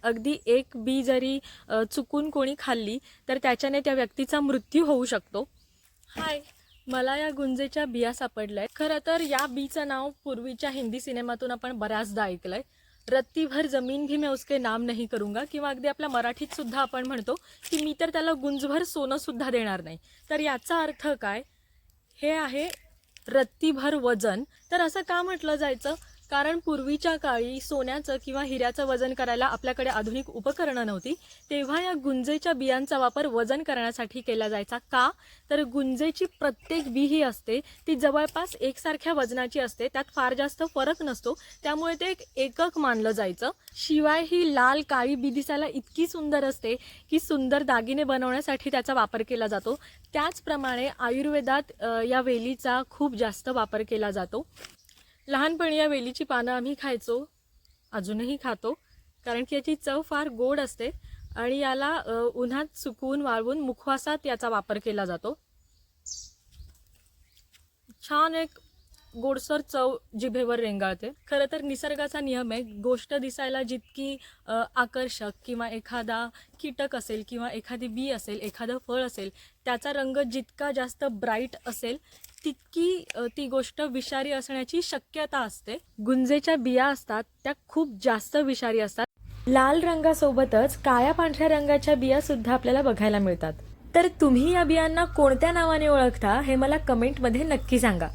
अगदी एक बी जरी चुकून कोणी खाल्ली तर त्याच्याने त्या व्यक्तीचा मृत्यू होऊ शकतो. हाय, मला या गुंजेच्या बिया सापडल्या. खरं तर या बीचं नाव पूर्वीच्या हिंदी सिनेमातून आपण बऱ्याचदा ऐकलंय. रत्ती भर जमीन भी मैं उसके नाम नहीं करूंगा, किंवा अगदी आपल्या मराठीत सुद्धा आपण म्हणतो की मी तर त्याला गुंजभर सोनं सुद्धा देणार नाही. तर याचा अर्थ काय? हे आहे रत्तीभर वजन. तर असं का म्हटलं जायचं? कारण पूर्वीच्या काळी सोन्याचं किंवा हिऱ्याचं वजन करायला आपल्याकडे आधुनिक उपकरणं नव्हती. तेव्हा या गुंजेच्या बियांचा वापर वजन करण्यासाठी केला जायचा. का? तर गुंजेची प्रत्येक बी ही असते ती जवळपास एकसारख्या वजनाची असते, त्यात फार जास्त फरक नसतो, त्यामुळे ते एक एकक मानलं जायचं. शिवाय ही लाल काळी बी दिसायला इतकी सुंदर असते की सुंदर दागिने बनवण्यासाठी त्याचा वापर केला जातो. त्याचप्रमाणे आयुर्वेदात या वेलीचा खूप जास्त वापर केला जातो. लहानपणी या वेलीची पानं आम्ही खायचो, अजूनही खातो, कारण की याची चव फार गोड असते आणि याला उन्हात सुकवून वाळवून मुखवासात याचा वापर केला जातो. छान एक गोडसर चव जिभेवर रेंगाळते. खरं तर निसर्गाचा नियम आहे, गोष्ट दिसायला जितकी आकर्षक किंवा एखादा कीटक असेल किंवा एखादी बी असेल, एखादं फळ असेल, त्याचा रंग जितका जास्त ब्राईट असेल तितकी ती गोष्ट विषारी असण्याची शक्यता असते. गुंजेच्या बिया असतात त्या खूप जास्त विषारी असतात. लाल रंगासोबतच काळ्या पांढऱ्या रंगाच्या बिया सुद्धा आपल्याला बघायला मिळतात. तर तुम्ही या बियांना कोणत्या नावाने ओळखता हे मला कमेंटमध्ये नक्की सांगा.